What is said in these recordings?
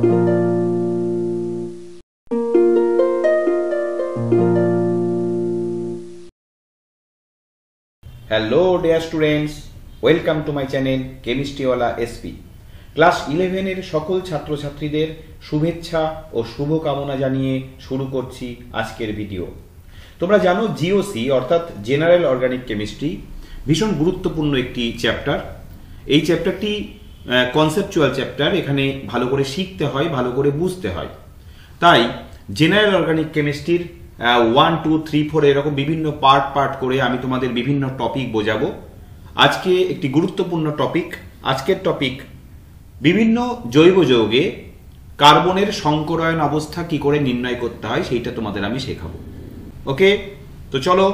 Hello dear students, welcome to my channel Chemistry Wala SP. Class 11 এর সকল ছাত্রছাত্রীদের শুভেচ্ছা ও শুভকামনা জানিয়ে শুরু করছি আজকের ভিডিও। তোমরা জানো জিওসি অর্থাৎ জেনারেল অর্গানিক কেমিস্ট্রি ভীষণ গুরুত্বপূর্ণ একটি চ্যাপ্টার। এই চ্যাপ্টারটি কনসেপচুয়াল চ্যাপ্টার, এখানে ভালো করে শিখতে হয়, ভালো করে বুঝতে হয়। তাই জেনারেল অর্গানিক কেমিস্ট্রির 1, 2, 3, 4 এরকম বিভিন্ন পার্ট করে আমি তোমাদের বিভিন্ন টপিক বোঝাবো। আজকে একটি গুরুত্বপূর্ণ টপিক, আজকের টপিক বিভিন্ন জৈব যৌগে কার্বনের সংকরায়ন অবস্থা কি করে নির্ণয় করতে হয় সেইটা তোমাদের আমি শেখাবো। ওকে, তো চলো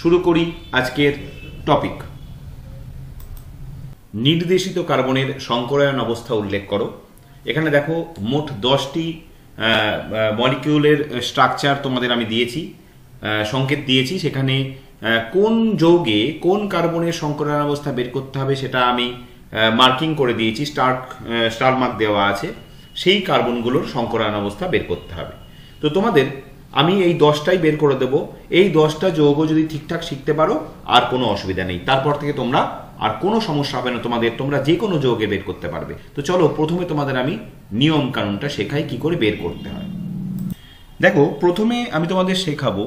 শুরু করি আজকের টপিক। নির্দেশিত কার্বনের সংকরায়ন অবস্থা উল্লেখ করো। এখানে দেখো মোট 10টি মলিকিউলের স্ট্রাকচার তোমাদের আমি দিয়েছি, সংকেত দিয়েছি। সেখানে কোন যৌগে কোন কার্বনের সংকরায়ন অবস্থা বের করতে হবে সেটা আমি মার্কিং করে দিয়েছি, স্টার মার্ক দেওয়া আছে। সেই কার্বনগুলোর সংকরায়ন অবস্থা বের করতে হবে। তো তোমাদের আমি এই 10টাই বের করে দেব। এই 10টা যৌগ যদি ঠিকঠাক শিখতে পারো আর কোনো অসুবিধা নেই, তারপর থেকে তোমরা আর কোনো সমস্যা হবে না তোমাদের, তোমরা যে কোনো যৌগে বের করতে পারবে। তো চলো প্রথমে তোমাদের আমি নিয়ম কানুনটা শেখাই কি করে বের করতে হয়। দেখো, প্রথমে আমি তোমাদের শেখাবো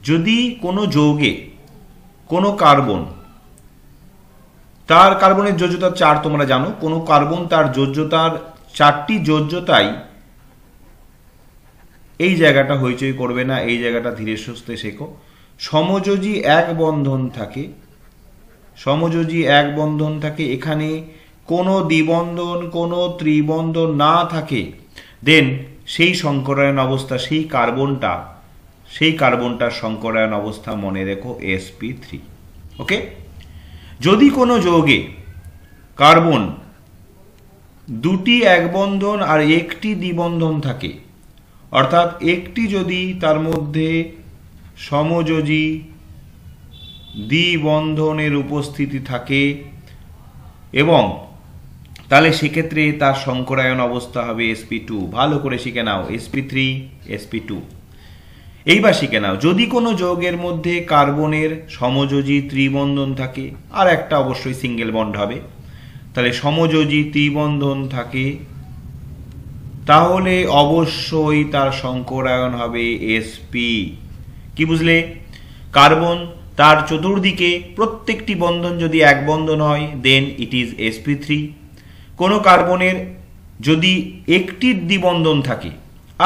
যদি কোনো যৌগে কোনো কার্বন, তার কার্বনের যোজ্যতা 4 তোমরা জানো, কোনো কার্বন তার যোজ্যতার 4টি যোজ্যতায়, এই জায়গাটা হইচই করবে না, এই জায়গাটা ধীরে সুস্থে শেখো, সমযোজী এক বন্ধন থাকে, সমযোজী এক বন্ধন থাকে, এখানে কোনো দ্বিবন্ধন কোনো ত্রিবন্ধন না থাকে, দেন সেই সংকরায়ন অবস্থা, সেই কার্বনটার সংকরায়ন অবস্থা মনে রেখো sp3। ওকে, যদি কোনো যৌগে কার্বন 2টি এক বন্ধন আর 1টি দ্বিবন্ধন থাকে, অর্থাৎ একটি যদি তার মধ্যে সমযোজী দ্বিবন্ধনের উপস্থিতি থাকে এবং তাহলে সেক্ষেত্রে তার সংকরায়ন অবস্থা হবে sp2। ভালো করে শিখে নাও, sp3 sp2। এইবার শিখে নাও, যদি কোনো যৌগের মধ্যে কার্বনের সমযোজী ত্রিবন্ধন থাকে, আর একটা অবশ্যই সিঙ্গেল বন্ড হবে, তাহলে সমযোজী ত্রিবন্ধন থাকে, তাহলে অবশ্যই তার সংকরায়ন হবে sp। কি বুঝলে? কার্বন তার চতুর্দিকে প্রত্যেকটি বন্ধন যদি এক বন্ধন হয় দেন ইট ইজ sp3। কোনো কার্বনের যদি একটি দ্বিবন্ধন থাকে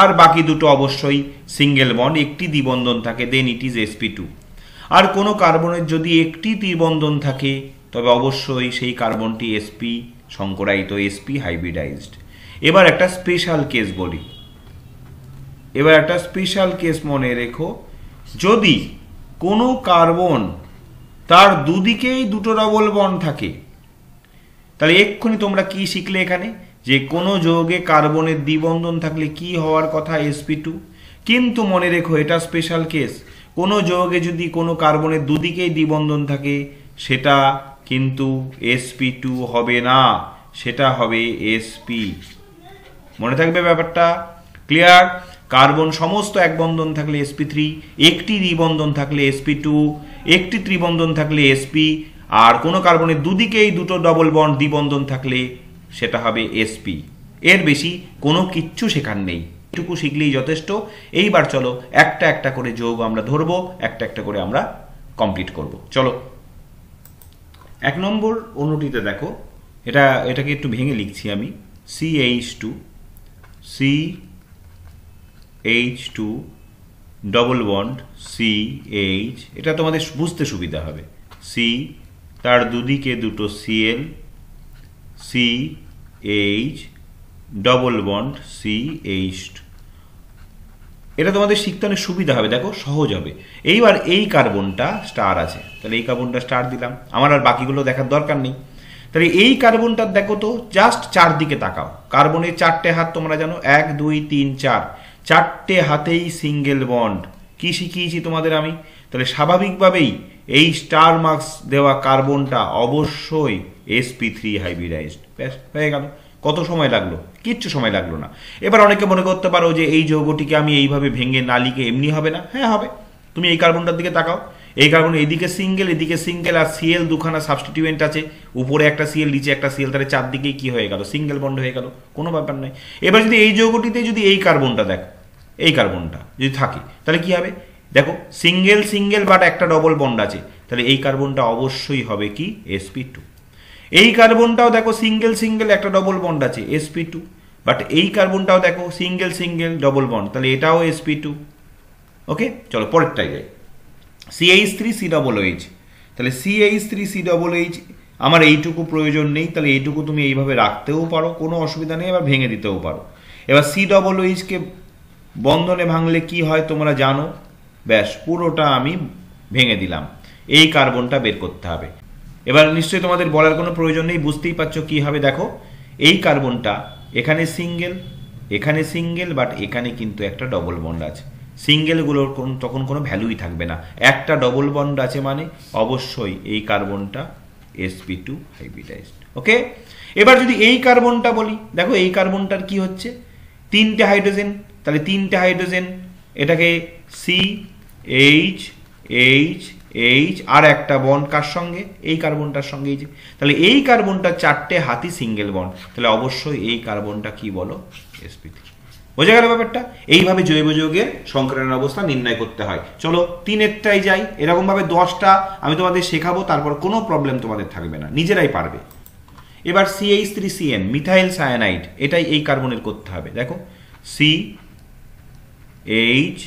আর বাকি দুটো অবশ্যই সিঙ্গেল বন্ড, একটি দ্বিবন্ধন থাকে দেন ইট ইজ sp2। আর কোনো কার্বনের যদি একটি দ্বিবন্ধন থাকে তবে অবশ্যই সেই কার্বনটি sp সংকরায়িত, sp হাইব্রিডাইজড। এবার একটা স্পেশাল কেস বলি, এবার একটা স্পেশাল কেস মনে রেখো, যদি কোনো কার্বন তার দুদিকেই দুটো ডবল বন্ড থাকে, তাহলে এক্ষুনি তোমরা কি শিখলে এখানে, যে কোনো যৌগে কার্বনের দ্বিবন্ধন থাকলে কি হওয়ার কথা sp2। কিন্তু মনে রেখো এটা স্পেশাল কেস, কোনো যৌগে যদি কোনো কার্বনের দুদিকেই দ্বিবন্ধন থাকে সেটা কিন্তু sp2 হবে না, সেটা হবে sp। মনে থাকবে ব্যাপারটা? ক্লিয়ার? কার্বন সমস্ত এক বন্ধন থাকলে sp3, একটি দ্বিবন্ধন থাকলে sp2, একটি ত্রিবন্ধন থাকলে sp, আর কোনো কার্বনের দুদিকেই দুটো ডবল বন্ড দ্বিবন্ধন থাকলে সেটা হবে sp। এর বেশি কোনো কিচ্ছু শেখার নেই, এটুকু শিখলেই যথেষ্ট। এইবার চলো একটা একটা করে যৌগ আমরা ধরবো, একটা একটা করে আমরা কমপ্লিট করব। চলো 1 নম্বর অণুটিতে দেখো, এটাকে একটু ভেঙে লিখছি আমি, CH2 ডবল বন্ড CH, এটা তোমাদের বুঝতে সুবিধা হবে। C, তার দুদিকে দুটো Cl, CH double bond CH2। এটা তোমাদের শিখতে অনেক সুবিধা হবে, দেখো সহজ হবে। এইবার এই কার্বনটা স্টার আছে, তাহলে এই কার্বনটা স্টার দিলাম, আমার আর বাকিগুলো দেখার দরকার নেই। তাহলে এই কার্বনটা দেখো তো, জাস্ট চারদিকে তাকাও। কার্বনের 4টে হাত তোমরা জানো, 1, 2, 3, 4, 4টে হাতেই সিঙ্গেল বন্ড। কি শিখিয়েছি তোমাদের আমি? তাহলে স্বাভাবিকভাবেই এই স্টার মার্কস দেওয়া কার্বনটা অবশ্যই sp3 হাইব্রিডাইজড। ব্যাস হয়ে গেল, কত সময় লাগলো? কিচ্ছু সময় লাগলো না। এবার অনেকে মনে করতে পারো যে এই যৌগটিকে আমি এইভাবে ভেঙে না লিখে এমনি হবে না? হ্যাঁ হবে। তুমি এই কার্বনটার দিকে তাকাও, এই কার্বন এদিকে সিঙ্গেল আর সিএল দুখানা সাবস্টিটিউয়েন্ট আছে, উপরে একটা সিএল নিচে একটা সিএল, তাহলে চারদিকেই কি হয়ে গেল? সিঙ্গেল বন্ড হয়ে গেল, কোনো ব্যাপার নাই। এবার যদি এই যৌগটিতে যদি এই কার্বনটা দেখো, এই কার্বনটা যদি থাকে তাহলে কি হবে? দেখো সিঙ্গেল বাট একটা ডবল বন্ড আছে, তাহলে এই কার্বনটা অবশ্যই হবে কি? sp2। এই কার্বনটাও দেখো সিঙ্গেল একটা ডবল বন্ড আছে, sp2, বাট এই কার্বনটাও দেখো সিঙ্গেল ডবল বন্ড, তাহলে এটাও sp2। ওকে, চলো পরেরটাই যাই। CH3COOH, তাহলে CH3COOH আমার এইটুকু প্রয়োজন নেই, তাহলে এইটুকু তুমি এইভাবে রাখতেও পারো, কোনো অসুবিধা নেই, এবার ভেঙে দিতেও পারো। এবার COOH কে বন্ধনে ভাঙলে কি হয় তোমরা জানো, ব্যাস পুরোটা আমি ভেঙে দিলাম। এই কার্বনটা বের করতে হবে। এবার নিশ্চয়ই তোমাদের বলার কোনো প্রয়োজন নেই, বুঝতেই পারছো কি হবে। দেখো এই কার্বনটা এখানে সিঙ্গেল বাট এখানে কিন্তু একটা ডবল বন্ড আছে। সিঙ্গেলগুলোর তখন কোনো ভ্যালুই থাকবে না, একটা ডবল বন্ড আছে মানে অবশ্যই এই কার্বনটা sp2 হাইব্রিডাইজড। ওকে, এবার যদি এই কার্বনটা বলি, দেখো এই কার্বনটার কি হচ্ছে? তিনটে হাইড্রোজেন, তাহলে তিনটে হাইড্রোজেন, এটাকে CH আর একটা বন্ড কার সঙ্গে? এই কার্বনটার সঙ্গে। এই যে, তাহলে এই কার্বনটা চারটে হাতি সিঙ্গেল বন্ড, তাহলে অবশ্যই এই কার্বনটা কি বলো? sp3। বোঝা গেল ব্যাপারটা? এইভাবে জৈব যৌগের সংকরণের অবস্থা নির্ণয় করতে হয়। চলো তিনেরটাই যাই। এরকম ভাবে 10টা আমি তোমাদের শেখাবো, তারপর কোনো প্রবলেম তোমাদের থাকবে না, নিজেরাই পারবে। এবার CH3CN মিথাইল সায়ানাইড, এটাই এই কার্বনের করতে হবে। দেখো CH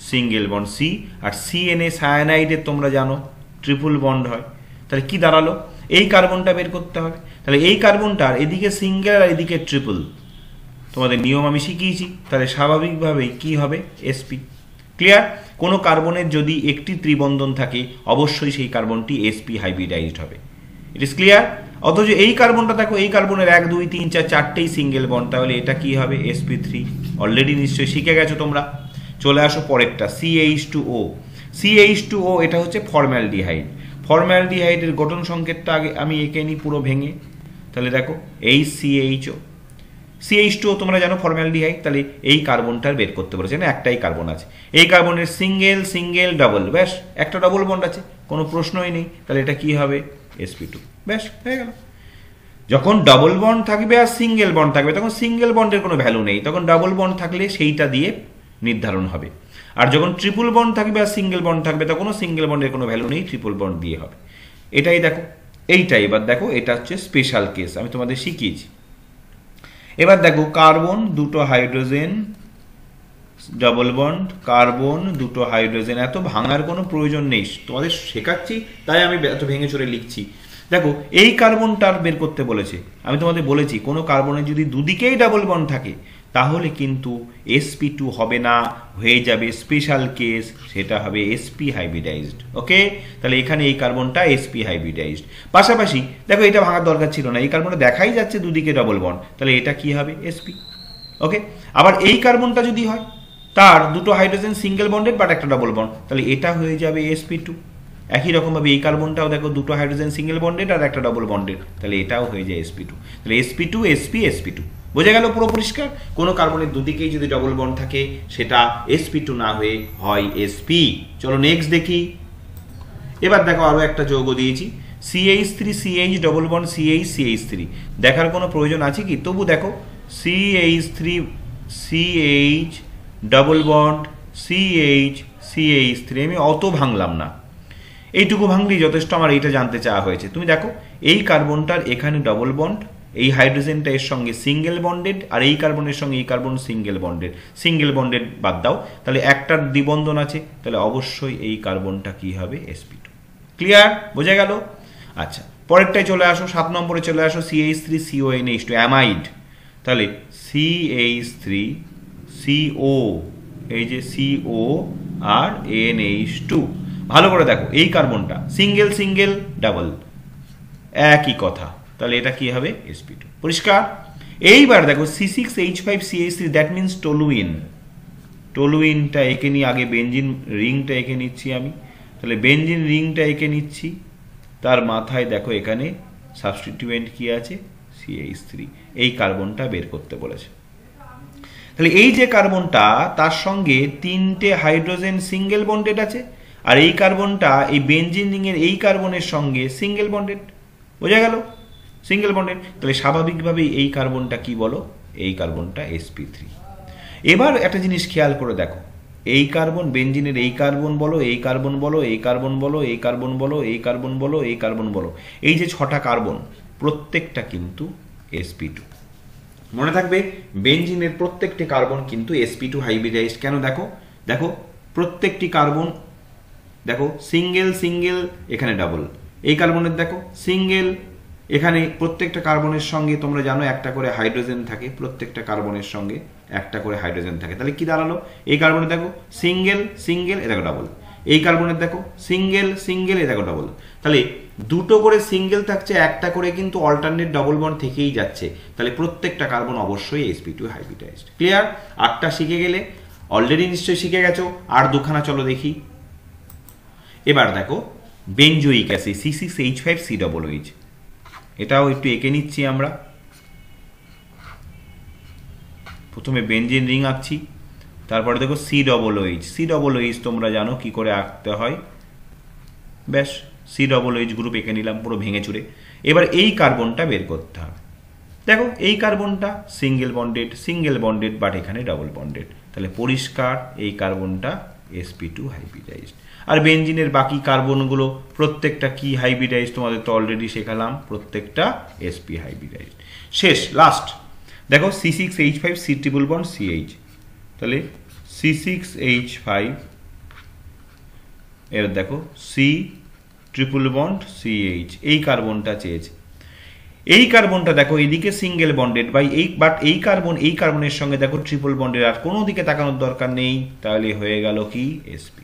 সিঙ্গেল বন্ড C, আর CNA সায়ানাইডের তোমরা জানো ট্রিপল বন্ড হয়, তাহলে কি দাঁড়ালো? এই কার্বনটা বের করতে হবে। তাহলে এই কার্বনটার এদিকে সিঙ্গেল আর এদিকে ট্রিপল, তোমাদের নিয়ম আমি শিখিয়েছি, তাহলে স্বাভাবিকভাবেই কি হবে? sp। ক্লিয়ার? কোনো কার্বনের যদি একটি ত্রিবন্ধন থাকে অবশ্যই সেই কার্বনটি sp হাইব্রিডাইজড হবে। It is clear? অথচ এই কার্বনটা দেখো, এই কার্বনের 1 2 3 4 চারটেই সিঙ্গেল বন্ড, তাহলে এটা কি হবে? sp3। অলরেডি নিশ্চয়ই শিখে গেছো তোমরা। চলে আসো পরেরটা, CH2O এটা হচ্ছে ফর্মালডিহাইড। ফর্মালডিহাইডের গঠন সংকেতটা আগে আমি এঁকে নিই পুরো ভেঙে। তাহলে দেখো এই CH2O তোমরা জানো ফর্মালডিহাইড, তাহলে এই কার্বনটার বের করতে বলেছে না, একটাই কার্বন আছে। এই কার্বনের সিঙ্গেল ডাবল, ব্যাস একটা ডবল বন্ড আছে, কোনো প্রশ্নই নেই, তাহলে এটা কি হবে? sp2। ব্যাস হয়ে গেল। যখন ডবল বন্ড থাকবে আর সিঙ্গেল বন্ড থাকবে তখন সিঙ্গেল বন্ডের কোনো ভ্যালু নেই, তখন ডবল বন্ড থাকলে সেইটা দিয়ে নির্ধারণ হবে। আর যখন ট্রিপল বন্ড থাকবে আর সিঙ্গেল বন্ড থাকবে তখনও সিঙ্গেল বন্ডের কোনো ভ্যালু নেই, ট্রিপল বন্ড দিয়ে হবে। এটাই দেখো, এইটাই। এবার দেখো এটা হচ্ছে স্পেশাল কেস, আমি তোমাদের শিখিয়েছি। এবার দেখো কার্বন দুটো হাইড্রোজেন ডবল বন্ড, কার্বন দুটো হাইড্রোজেন, এত ভাঙার কোনো প্রয়োজন নেই, তোমাদের শেখাচ্ছি তাই আমি এত ভেঙে চড়ে লিখছি। দেখো এই কার্বনটার বের করতে বলেছে, আমি তোমাদের বলেছি কোনো কার্বনের যদি দুদিকেই ডাবল বন্ড থাকে তাহলে কিন্তু sp2 হবে না, হয়ে যাবে স্পেশাল কেস, সেটা হবে sp হাইব্রিডাইজড। ওকে, তাহলে এখানে এই কার্বনটা sp হাইব্রিডাইজড। পাশাপাশি দেখো এটা ভাঙার দরকার ছিল না, এই কার্বনটা দেখাই যাচ্ছে দুদিকে ডাবল বন্ড, তাহলে এটা কি হবে? sp। ওকে, আবার এই কার্বনটা যদি হয় তার দুটো হাইড্রোজেন সিঙ্গেল বন্ডেড বাট একটা ডাবল বন্ড, তাহলে এটা হয়ে যাবে sp2। একই রকমভাবে এই কার্বনটাও দেখো দুটো হাইড্রোজেন সিঙ্গেল বন্ডেড আর একটা ডাবল বন্ডেড, তাহলে এটাও হয়ে যায় sp2। তাহলে sp2 sp বোঝা গেল পুরো পরিষ্কার? কোনো কার্বনের দুদিকেই যদি ডবল বন্ড থাকে সেটা sp2 না হয়ে হয় sp। চলো নেক্সট দেখি। এবার দেখো আরো একটা যৌগ দিয়েছি CH3CH ডবল বন্ড CH দেখার কোনো প্রয়োজন আছে কি? তবু দেখো CH3CH ডবল বন্ড CH3 আমি অত ভাঙলাম না, এইটুকু ভাঙলেই যথেষ্ট, আমার এইটা জানতে চাওয়া হয়েছে। তুমি দেখো এই কার্বনটার এখানে ডবল বন্ড, এই হাইড্রোজেনটা এর সঙ্গে সিঙ্গেল বন্ডেড, আর এই কার্বনের সঙ্গে এই কার্বন সিঙ্গেল বন্ডেড বাদ দাও, তাহলে একটার দ্বিবন্ধন আছে, তাহলে অবশ্যই এই কার্বনটা কি হবে? sp2। ক্লিয়ার? বোঝা গেল? আচ্ছা পরেরটাই চলে আসো, 7 নম্বরে চলে আসো, CH3CONH2 অ্যামাইড। তাহলে CH3CO, এই যে CO আর NH2, ভালো করে দেখো এই কার্বনটা সিঙ্গেল ডাবল একই কথা, তাহলে এটা কি হবে? sp2। পরিষ্কার? এইবার দেখো C6H5CH3, দ্যাট মিনস টলুইনটা এঁকে নিয়ে আগে বেঞ্জিন রিংটা এঁকে নিচ্ছি আমি, তাহলে বেঞ্জিন রিংটা এঁকে নিচ্ছি, তার মাথায় দেখো এখানে সাবস্টিটিউয়েন্ট কি আছে CH3, এই কার্বনটা বের করতে বলেছে। তাহলে এই যে কার্বনটা তার সঙ্গে 3টে হাইড্রোজেন সিঙ্গেল বন্ডেড আছে, আর এই কার্বনটা এই বেনজিন রিংয়ের এই কার্বনের সঙ্গে সিঙ্গেল বন্ডেড, বোঝা গেল, সিঙ্গেল বন্ডেড। তাহলে স্বাভাবিকভাবেই এই কার্বনটা কি বলো, এই কার্বনটা sp3। এবার একটা জিনিস খেয়াল করে দেখো, এই কার্বন বেনজিনের এই কার্বন বলো, এই কার্বন বলো, এই কার্বন বলো, এই কার্বন বলো, এই কার্বন বলো, এই কার্বন বলো, এই যে 6টা কার্বন প্রত্যেকটা কিন্তু sp2। মনে থাকবে বেনজিনের প্রত্যেকটি কার্বন কিন্তু sp2 হাইব্রিডাইজড। কেন দেখো, দেখো প্রত্যেকটি কার্বন দেখো সিঙ্গেল সিঙ্গেল, এখানে ডাবল, এই কার্বনের দেখো সিঙ্গেল, এখানে প্রত্যেকটা কার্বনের সঙ্গে তোমরা জানো একটা করে হাইড্রোজেন থাকে, প্রত্যেকটা কার্বনের সঙ্গে একটা করে হাইড্রোজেন থাকে। তাহলে কি দাঁড়ালো, এই কার্বনের দেখো সিঙ্গেল সিঙ্গেল, এ দেখো ডাবল, এই কার্বনের দেখো সিঙ্গেল সিঙ্গেল, এ দেখো ডাবল। তাহলে দুটো করে সিঙ্গেল থাকছে, একটা করে কিন্তু অল্টারনেট ডবল বন্ড থেকেই যাচ্ছে। তাহলে প্রত্যেকটা কার্বন অবশ্যই sp2 হাইব্রিডাইজড। ক্লিয়ার? 8টা শিখে গেলে, অলরেডি নিশ্চয়ই শিখে গেছো, আর দুখানা চলো দেখি। এবার দেখো বেনজোইক অ্যাসিড C6H5COOH, এটাও একটু এঁকে নিচ্ছি আমরা। প্রথমে বেনজিন রিং আঁকছি, তারপরে দেখো COOH তোমরা জানো কি করে আঁকতে হয়, ব্যাস COOH গ্রুপ এঁকে নিলাম পুরো ভেঙে চুরে। এবার এই কার্বনটা বের করতে হবে। দেখো এই কার্বনটা সিঙ্গেল বন্ডেড বাট এখানে ডাবল বন্ডেড, তাহলে পরিষ্কার এই কার্বনটা sp2 হাইব্রিডাইজড। আর বেনজিনের বাকি কার্বনগুলো প্রত্যেকটা কি হাইব্রিডাইজড, তোমাদের তো অলরেডি শেখালাম, প্রত্যেকটা sp হাইব্রিডাইজড। শেষ লাস্ট দেখো C6H5 CCH, তাহলে C6H5, এবার দেখো C CCH, এই কার্বনটা চেয়েছে। এই কার্বনটা দেখো এইদিকে সিঙ্গেল বন্ডেড বাট এই কার্বনের সঙ্গে দেখো ট্রিপল বন্ডেড, আর কোনো দিকে তাকানোর দরকার নেই, তাহলে হয়ে গেল কি sp।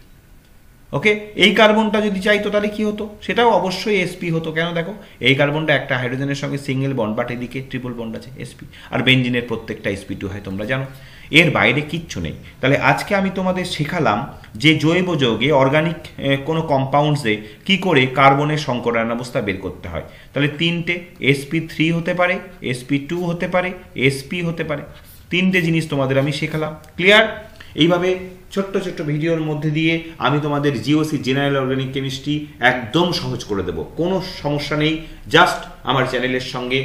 ওকে, এই কার্বনটা যদি চাইতো তাহলে কি হতো, সেটাও অবশ্যই sp হতো। কেন দেখো এই কার্বনটা একটা হাইড্রোজেনের সঙ্গে সিঙ্গেল বন্ড, বাট এদিকে ট্রিপল বন্ড আছে sp, আর বেনজিনের প্রত্যেকটা sp2 হয়, তোমরা জানো, এর বাইরে কিচ্ছু নেই। তাহলে আজকে আমি তোমাদের শেখালাম যে জৈব যৌগে অর্গানিক কোনো কম্পাউন্ডসে কি করে কার্বনের সংকরায়ন অবস্থা বের করতে হয়। তাহলে 3টে sp3 হতে পারে, sp2 হতে পারে, sp হতে পারে, 3টে জিনিস তোমাদের আমি শেখালাম। ক্লিয়ার? এইভাবে ছোট্ট ছোট্ট ভিডিওর মধ্যে দিয়ে আমি তোমাদের জিওসি জেনারেল অর্গানিক কেমিস্ট্রি একদম সহজ করে দেব, কোনো সমস্যা নেই। জাস্ট আমার চ্যানেলের সঙ্গে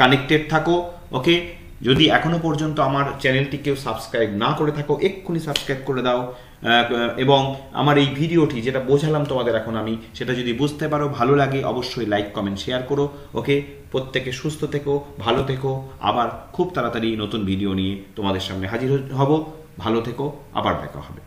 কানেক্টেড থাকো। ওকে, যদি এখনো পর্যন্ত আমার চ্যানেলটি কেউ সাবস্ক্রাইব না করে থাকো, এক্ষুনি সাবস্ক্রাইব করে দাও। এবং আমার এই ভিডিওটি যেটা বোঝালাম তোমাদের এখন আমি, সেটা যদি বুঝতে পারো, ভালো লাগে, অবশ্যই লাইক কমেন্ট শেয়ার করো। ওকে, প্রত্যেকে সুস্থ থেকো, ভালো থেকো, আবার খুব তাড়াতাড়ি নতুন ভিডিও নিয়ে তোমাদের সামনে হাজির হব। ভালো থেকো, আবার দেখা হবে।